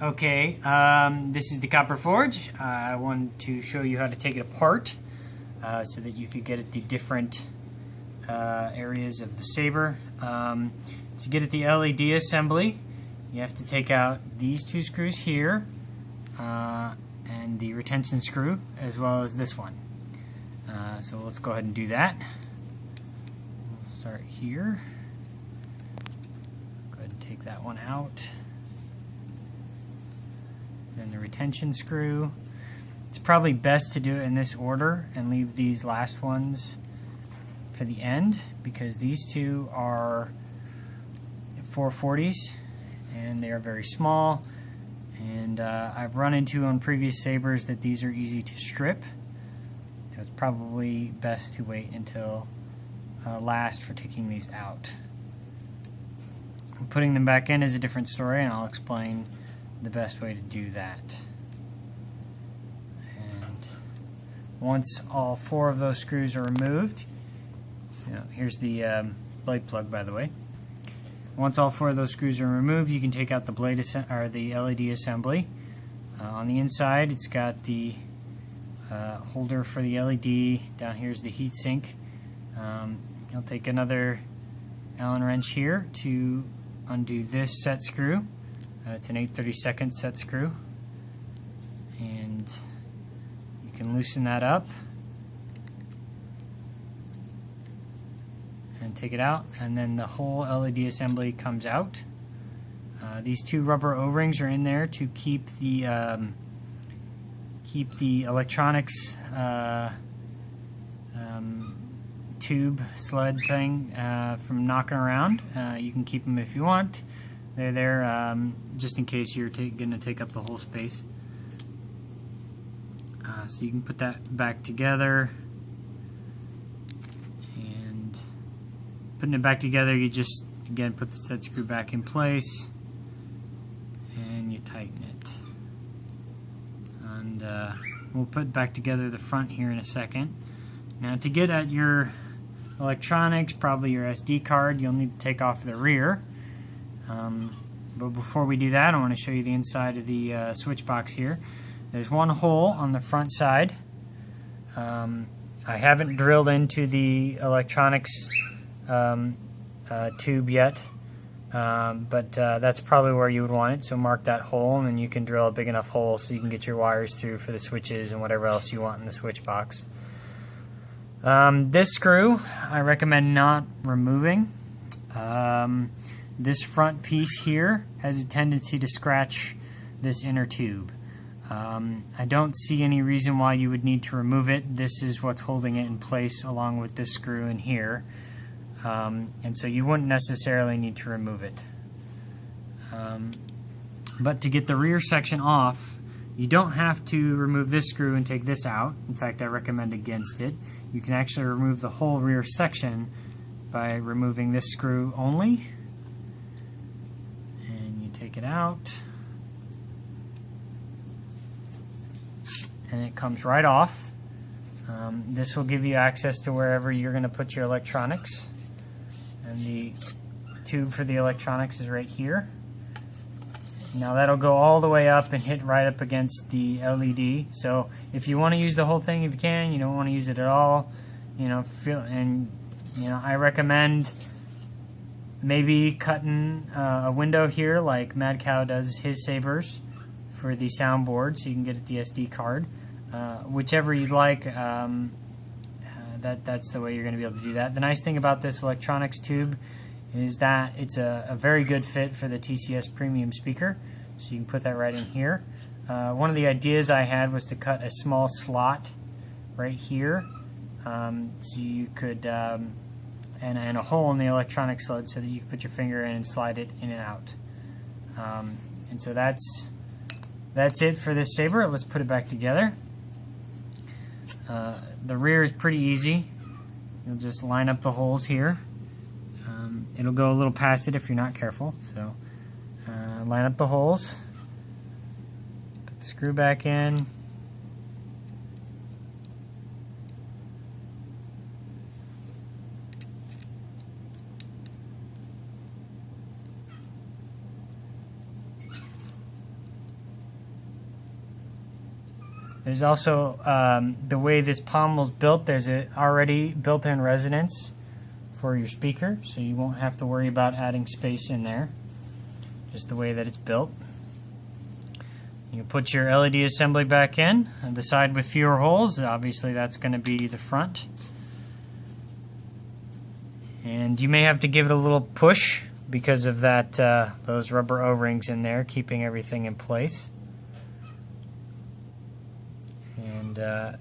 Okay, this is the Copper Forge. I wanted to show you how to take it apart so that you could get at the different areas of the saber. To get at the LED assembly, you have to take out these two screws here and the retention screw, as well as this one. So let's go ahead and do that. We'll start here. Go ahead and take that one out. Then the retention screw. It's probably best to do it in this order and leave these last ones for the end, because these two are 440s and they are very small, and I've run into on previous sabers that these are easy to strip, so it's probably best to wait until last for taking these out. Putting them back in is a different story, and I'll explain the best way to do that. And once all four of those screws are removed, here's the blade plug, by the way. Once all four of those screws are removed, you can take out the the LED assembly. On the inside, it's got the holder for the LED. Down here is the heat sink. I'll take another Allen wrench here to undo this set screw. It's an 8/32 set screw, and you can loosen that up and take it out, and then the whole LED assembly comes out. These two rubber O-rings are in there to keep the electronics tube sled thing from knocking around. You can keep them if you want. They're there just in case you're going to take up the whole space. So you can put that back together. And putting it back together, you just, again, put the set screw back in place. And you tighten it. And we'll put back together the front here in a second. Now, to get at your electronics, probably your SD card, you'll need to take off the rear. But before we do that, I want to show you the inside of the switch box here. There's one hole on the front side. I haven't drilled into the electronics tube yet, but that's probably where you would want it, so mark that hole, and then you can drill a big enough hole so you can get your wires through for the switches and whatever else you want in the switch box. This screw I recommend not removing. This front piece here has a tendency to scratch this inner tube. I don't see any reason why you would need to remove it. This is what's holding it in place along with this screw in here. And so you wouldn't necessarily need to remove it. But to get the rear section off, you don't have to remove this screw and take this out. In fact, I recommend against it. You can actually remove the whole rear section by removing this screw only. And you take it out. And it comes right off. This will give you access to wherever you're going to put your electronics. And the tube for the electronics is right here. Now that'll go all the way up and hit right up against the LED. So if you want to use the whole thing, if you can, you don't want to use it at all, I recommend maybe cutting a window here like Mad Cow does his sabers for the soundboard, so you can get at the SD card. Whichever you'd like, that's the way you're going to be able to do that. The nice thing about this electronics tube is that it's a very good fit for the TCS premium speaker, so you can put that right in here. One of the ideas I had was to cut a small slot right here, so you could, and a hole in the electronic sled so that you can put your finger in and slide it in and out. And so that's it for this saber. Let's put it back together. The rear is pretty easy. You'll just line up the holes here. It'll go a little past it if you're not careful. So line up the holes. Put the screw back in. There's also the way this pommel's built. There's a already built-in resonance for your speaker, so you won't have to worry about adding space in there. Just the way that it's built. You put your LED assembly back in, and the side with fewer holes, obviously that's going to be the front. And you may have to give it a little push because of that those rubber O-rings in there keeping everything in place. And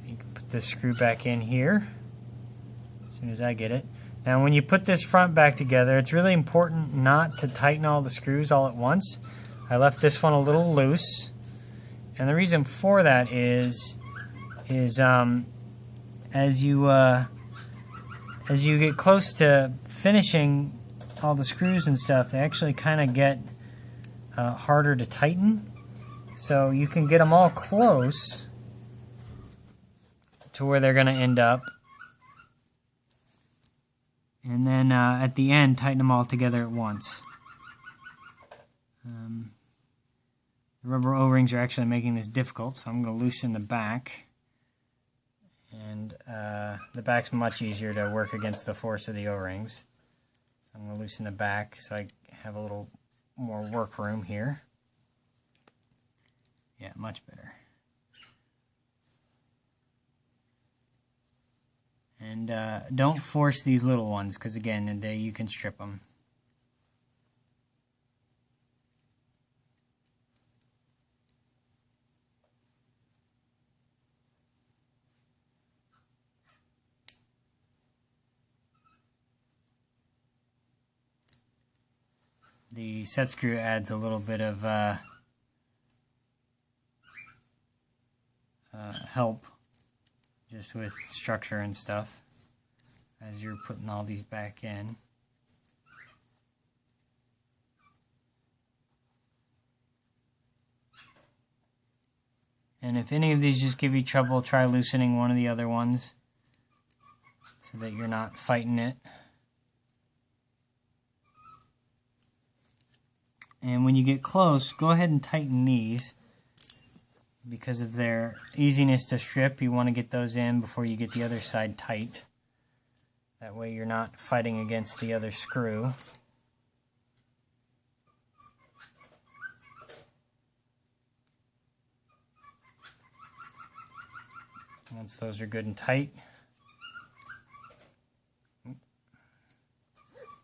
you can put this screw back in here as soon as I get it. Now when you put this front back together, it's really important not to tighten all the screws all at once. I left this one a little loose. And the reason for that is as you get close to finishing all the screws and stuff, they actually kind of get harder to tighten. So you can get them all close to where they're going to end up. And then at the end, tighten them all together at once. The rubber O-rings are actually making this difficult, so I'm going to loosen the back. And the back's much easier to work against the force of the O-rings. So I'm going to loosen the back so I have a little more work room here. Yeah, much better. And don't force these little ones, because again, you can strip them. The set screw adds a little bit of help just with structure and stuff as you're putting all these back in. And if any of these just give you trouble, try loosening one of the other ones so that you're not fighting it. And when you get close, go ahead and tighten these. Because of their easiness to strip, you want to get those in before you get the other side tight. That way you're not fighting against the other screw. Once those are good and tight,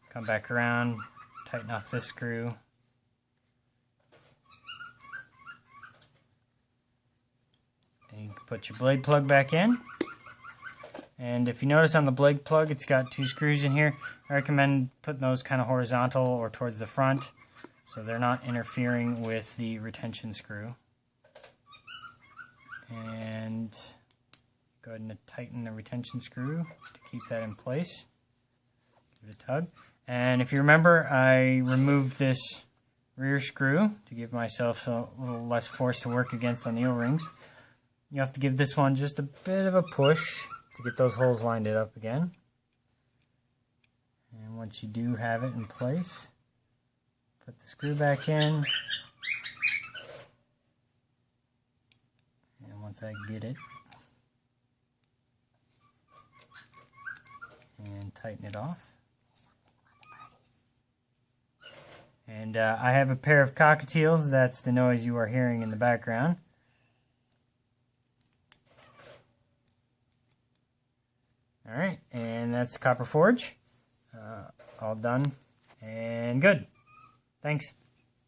come back around, tighten off this screw. You can put your blade plug back in. And if you notice on the blade plug, it's got 2 screws in here. I recommend putting those kind of horizontal or towards the front so they're not interfering with the retention screw. And go ahead and tighten the retention screw to keep that in place. Give it a tug. And if you remember, I removed this rear screw to give myself a little less force to work against on the O-rings. You have to give this one just a bit of a push to get those holes lined up again. And once you do have it in place, put the screw back in. And once I get it, and tighten it off. And I have a pair of cockatiels. That's the noise you are hearing in the background. Alright, and that's the copper forge. All done and good. Thanks.